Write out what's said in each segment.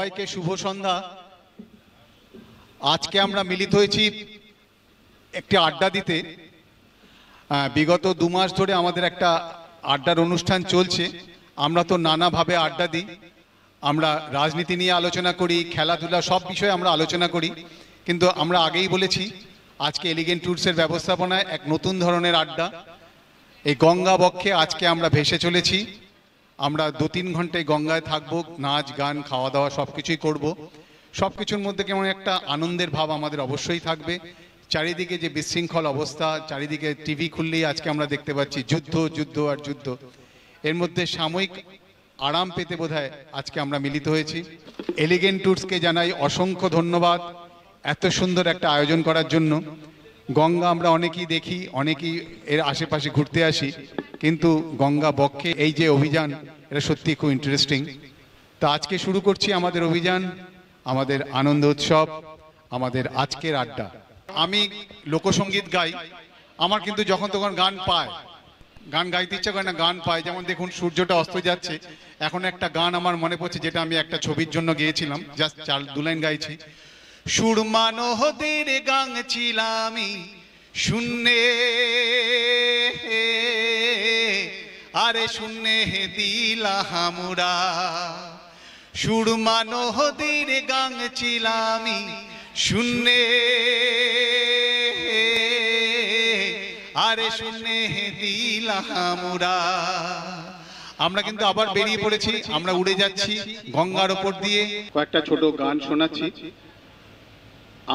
সবাইকে শুভ সন্ধ্যা। আজকে আমরা মিলিত হয়েছি একটি আড্ডা দিতে। বিগত 2 মাস ধরে আমাদের একটা আড্ডার অনুষ্ঠান চলছে। আমরা তো নানাভাবে আড্ডা দিই, আমরা রাজনীতি নিয়ে আলোচনা করি, খেলাধুলা, সব বিষয়ে আমরা আলোচনা করি। কিন্তু আমরা আগেই বলেছি আজকে এলিগেন্ট ট্যুরসের ব্যবস্থাপনায় এক নতুন ধরনের আড্ডা। এই গঙ্গা বক্ষে আজকে আমরা ভেসে চলেছি। আমরা 2-3 ঘন্টায় গঙ্গায় থাকবো, নাচ গান খাওয়া দাওয়া সব কিছুই করবো। সব কিছুর মধ্যে কেমন একটা আনন্দের ভাব আমাদের অবশ্যই থাকবে। চারিদিকে যে বিশৃঙ্খল অবস্থা, চারিদিকে টিভি খুললেই আজকে আমরা দেখতে পাচ্ছি যুদ্ধ যুদ্ধ আর যুদ্ধ। এর মধ্যে সাময়িক আরাম পেতে বোধহয় আজকে আমরা মিলিত হয়েছি। এলিগেন্ট ট্যুরসকে জানাই অসংখ্য ধন্যবাদ এত সুন্দর একটা আয়োজন করার জন্য। গঙ্গা আমরা অনেকেই দেখি, অনেকেই এর আশেপাশে ঘুরতে আসি, কিন্তু গঙ্গা বক্ষে এই যে অভিযান, এটা সত্যি খুব ইন্টারেস্টিং। তা আজকে শুরু করছি আমাদের অভিযান, আমাদের আনন্দ উৎসব, আমাদের আজকের আড্ডা। আমি লোকসঙ্গীত গাই, আমার কিন্তু যখন তখন গান পায়, গান গাইতে ইচ্ছা করে না, গান পায়। যেমন দেখুন সূর্যটা অস্ত যাচ্ছে, এখন একটা গান আমার মনে পড়ছে যেটা আমি একটা ছবির জন্য গেয়েছিলাম, জাস্ট 2 লাইন গাইছি। সুরমা নদীর গান ছিলামি শূন্যে, আরে শূন্যে দিলা হামুরা। সুরমা নদীর গান ছিলামি শূন্যে, আরে শূন্যে দিলা হামুরা। আমরা কিন্তু আবার বেরিয়ে পড়েছি, আমরা উড়ে যাচ্ছি গঙ্গার ওপর দিয়ে। কয়েকটা ছোট গান শোনাচ্ছি।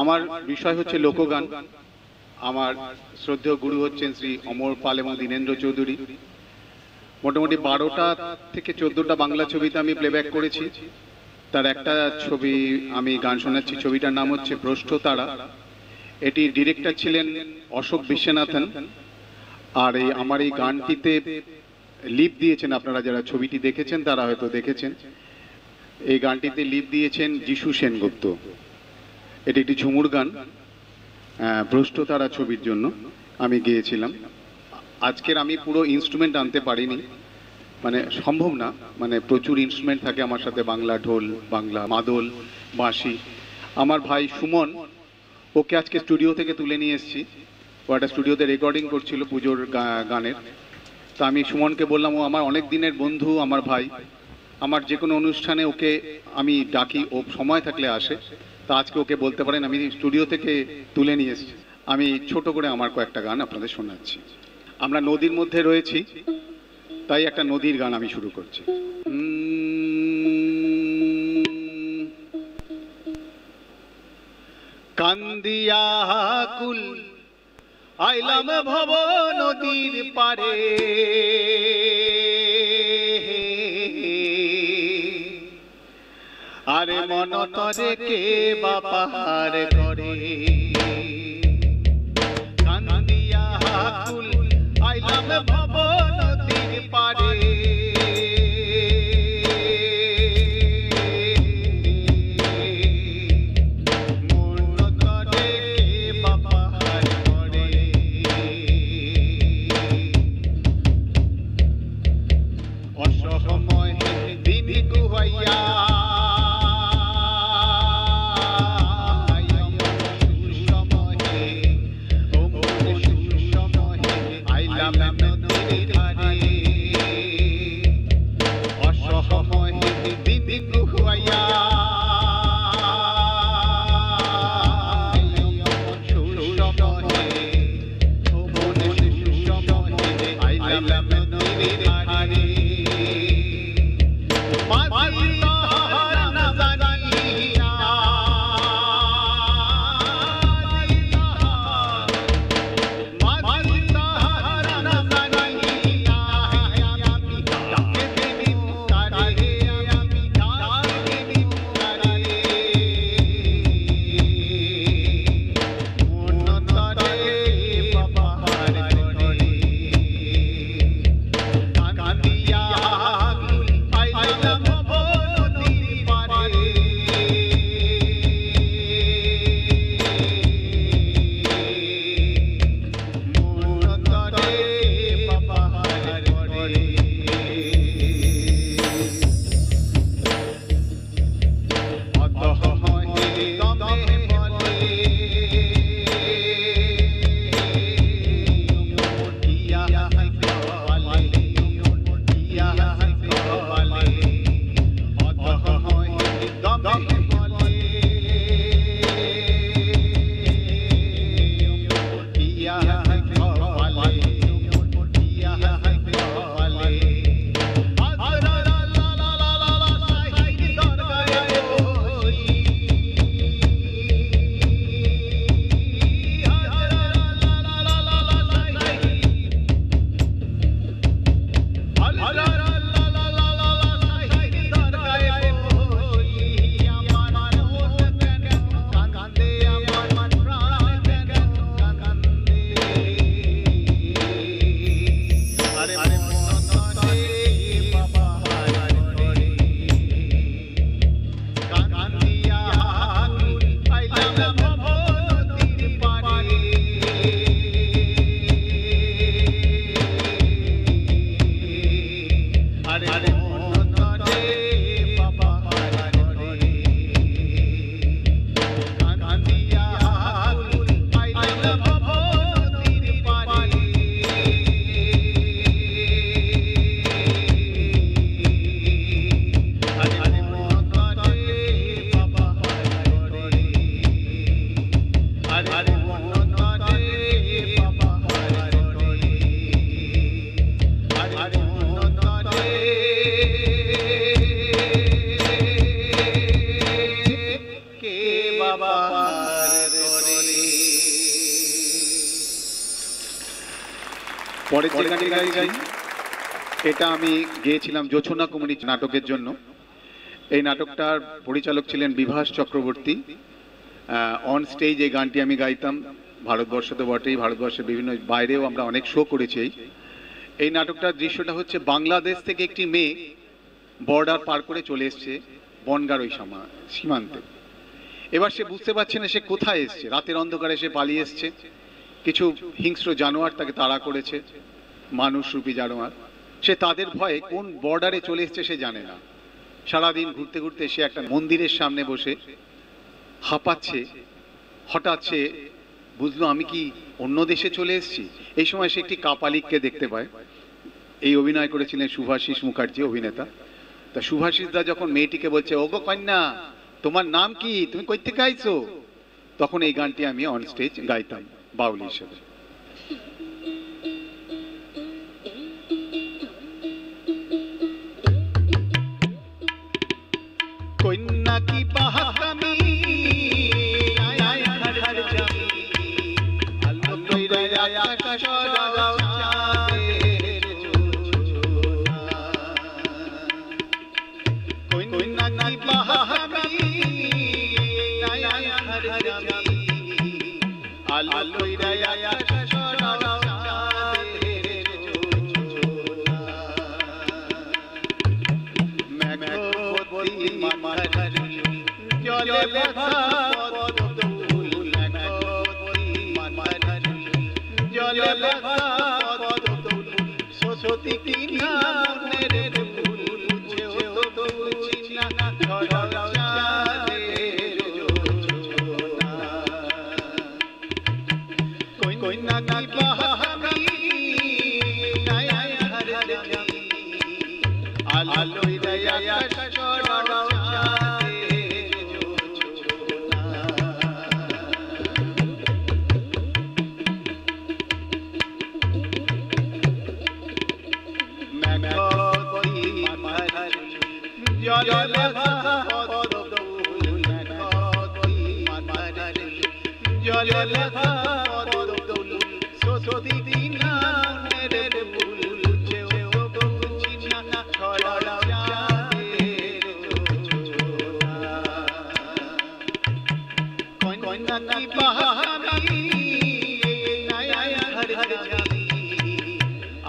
আমার বিষয় হচ্ছে লোকগান। আমার শ্রদ্ধেয় গুরু হচ্ছেন শ্রী অমর পাল এবং দীনেন্দ্র চৌধুরী। মোটামুটি 12টা থেকে 14টা বাংলা ছবিতে আমি প্লেব্যাক করেছি। তার একটা ছবি আমি গান শোনাচ্ছি, ছবিটার নাম হচ্ছে ভ্রষ্ট তারা। এটি ডিরেক্টর ছিলেন অশোক বিশ্বনাথন। আর আমার এই গানটিতে লিপ দিয়েছেন, আপনারা যারা ছবিটি দেখেছেন তারা হয়তো দেখেছেন, এই গানটিতে লিপ দিয়েছেন যিশু সেনগুপ্ত। এটি একটি ঝুমুর গান, ভ্রষ্ট তারা ছবির জন্য আমি গেয়েছিলাম। আজকের আমি পুরো ইনস্ট্রুমেন্ট আনতে পারিনি, মানে সম্ভব না, মানে প্রচুর ইনস্ট্রুমেন্ট থাকে আমার সাথে, বাংলা ঢোল, বাংলা মাদল, বাঁশি। আমার ভাই সুমন, ওকে আজকে স্টুডিও থেকে তুলে নিয়ে এসেছি। ও একটা স্টুডিওতে রেকর্ডিং করছিল পুজোর গানের। তা আমি সুমনকে বললাম, ও আমার অনেক দিনের বন্ধু, আমার ভাই, আমার যে কোনো অনুষ্ঠানে ওকে আমি ডাকি, ও সময় থাকলে আসে। তা আজকে ওকে বলতে পারেন আমি স্টুডিও থেকে তুলে নিয়ে এসেছি। আমি ছোট করে আমার কয়েকটা গান আপনাদের শোনাচ্ছি। আমরা নদীর মধ্যে রয়েছি, তাই একটা নদীর গান আমি শুরু করছি। কান্দিয়া কুল আইলাম ভব নদীর পারে, আরে মন তরে কে বাপার করে। কান্দিয়া কুল আইলাম ভব নদীর পারে, অসহময় দিন গুহাইয়া পরের যে গানটি গাইছি এটা আমি গেয়েছিলাম জোছনা কুমারী নাটকের জন্য। এই নাটকটার পরিচালক ছিলেন বিভাস চক্রবর্তী। অন স্টেজ এই গানটি আমি গাইতাম, ভারতবর্ষ তো বটেই, ভারতবর্ষের বিভিন্ন বাইরেও আমরা অনেক শো করেছি। এই নাটকটার দৃশ্যটা হচ্ছে বাংলাদেশ থেকে একটি মেয়ে বর্ডার পার করে চলে এসছে বনগাঁর ওই সীমান্তে। এবার সে বুঝতে পারছে না সে কোথায় এসছে, রাতের অন্ধকারে সে পালিয়ে এসছে, কিছু হিংস্র জানোয়ার তাকে তাড়া করেছে, মানুষরূপী জানোয়ার। সে তাদের ভয়ে কোন বর্ডারে চলে এসছে সে জানে না। সারাদিন ঘুরতে ঘুরতে সে একটা মন্দিরের সামনে বসে হাঁপাচ্ছে। হঠাৎ সে বুঝলো আমি কি অন্য দেশে চলে এসেছি। এই সময় সে একটি কাপালিককে দেখতে পায়। এই অভিনয় করেছিলেন শুভাশিস মুখার্জি, অভিনেতা। তা শুভাশিস দা যখন মেয়েটিকে বলছে, ওগো কন্যা তোমার নাম কি, তুমি কই থেকে আইছো, তখন এই গানটি আমি অন স্টেজ গাইতাম বাউল হিসেবে। কন্যা কি বাহাকামি আয় ঘর ঘর জামি আলো কইরা আকাশ রাও চাঁদের জোছনা। কন্যা কি বাহাকামি আয় ঘর ঘর জামি আলো কইরা আকাশ রাও চাঁদের জোছনা। মেঘবতী মাথার জলে ভাসা পদ্মফুল, মেঘবতী মাথার জলে ভাসা পদ্মফুল, সরস্বতী কিনা মনের ফুল বুঝেও তো বুঝি না ছড়াও চাঁদের জোছনা। কন্যা কি বাহাকামি আয় ঘর জামি আলো কইরা আকাশ রাও চাঁদের জোছনা। মেঘবতী মাথার জলে ভাসা পদ্মফুল, মেঘবতী মাথার জলে ভাসা পদ্মফুল, সরস্বতী কিনা মনের ফুল বুঝেও তো বুঝি না ছড়াও চাঁদের জোছনা। কন্যা কি বাহাকামি আয় ঘর ঘর জামি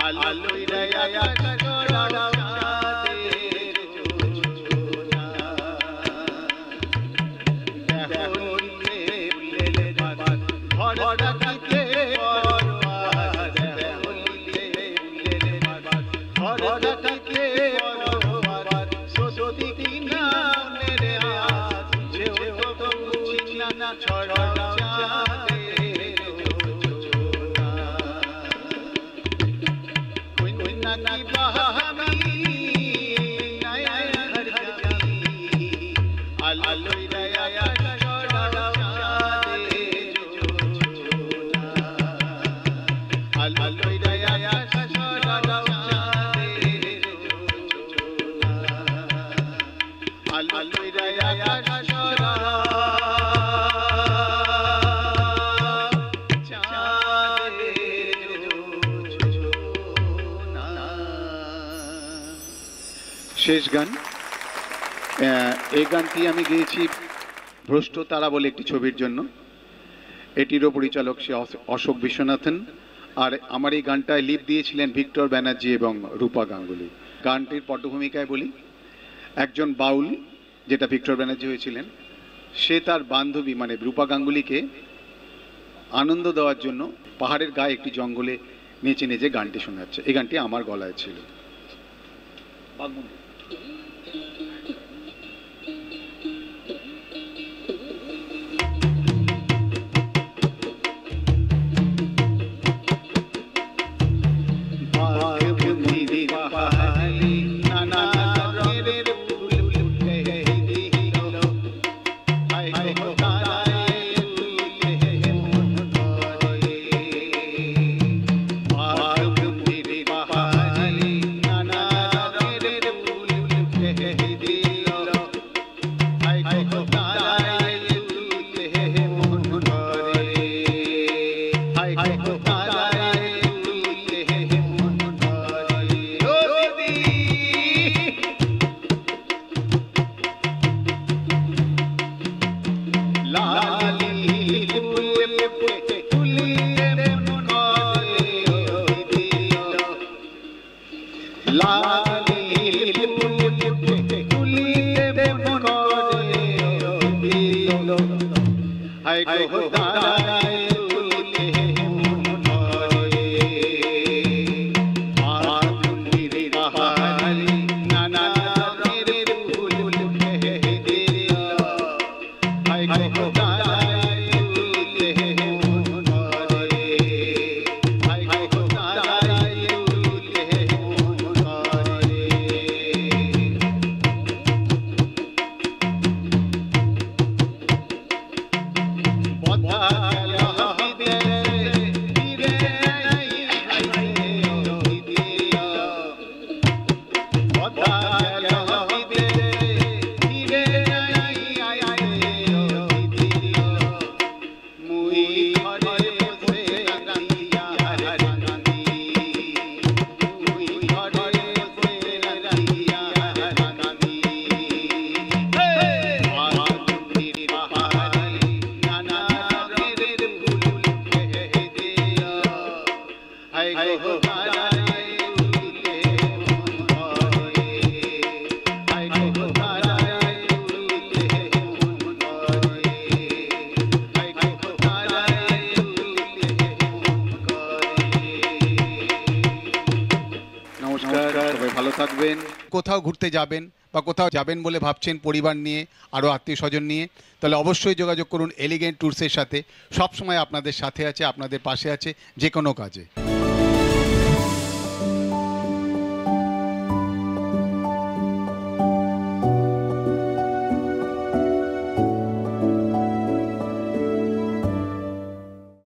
আলো কইরা আকাশ রাও চাঁদের জোছনা। দেহলিতে ফুলের বাগান ভরা থাকে পরবাস, দেহলিতে ফুলের বাগান ভরা থাকে পরবাস, সরস্বতী কিনা মনের আস বুঝেও তো বুঝি না ছড়াও চাঁদের জোছনা। কন্যা কি বাহাকামি আয় ঘর ঘর জামি আলো কইরা আকাশ রাও চাঁদের জোছনা। আলো কইরা আকাশ রাও চাঁদের জোছনা। আলো কইরা আকাশ রাও চাঁদের জোছনা। শেষ গান। এই গানটি আমি গেয়েছি ভ্রষ্ট তারা বলে একটি ছবির জন্য। এটিরও পরিচালক সে অশোক বিশ্বনাথন। আর আমার এই গানটায় লিপ দিয়েছিলেন ভিক্টর ব্যানার্জি এবং রূপা গাঙ্গুলি। গানটির পটভূমিকায় বলি, একজন বাউল, যেটা ভিক্টর ব্যানার্জি হয়েছিলেন, সে তার বান্ধবী মানে রূপা গাঙ্গুলিকে আনন্দ দেওয়ার জন্য পাহাড়ের গায়ে একটি জঙ্গলে নেচে নেচে গানটি শোনাচ্ছে। এই গানটি আমার গলায় ছিল। গো দাঁড়ায় তুলে মন করে আগুনের বাহারি নানা রঙের ফুল ফুটে দিল হায় গো দাঁড়ায় তুলে মন করে হায় গো দাঁড়ায় তুলে মন করে বধা গেল বিদেশে ফিরে আইছে দিদিয়া বধা গেল বিদেশে ফিরে আইছে দিদিয়া মুই ঘরে বসে রাখিয়া রাখি মুই ঘরে বসে রাখিয়া রাখি আগুনের বাহারি নানা রঙের ফুল ফুটে দিল হায় গো দাঁড়ায় তুলে মন করে হায় গো দাঁড়ায় তুলে মন করে হায় গো দাঁড়ায় তুলে মন করে। নমস্কার, সবাই ভালো থাকবেন। কোথাও ঘুরতে যাবেন বা কোথাও যাবেন বলে ভাবছেন পরিবার নিয়ে আরও আত্মীয় স্বজন নিয়ে, তাহলে অবশ্যই যোগাযোগ করুন এলিগেন্ট ট্যুরসের সাথে। সবসময় আপনাদের সাথে আছে, আপনাদের পাশে আছে যে কোনো কাজে।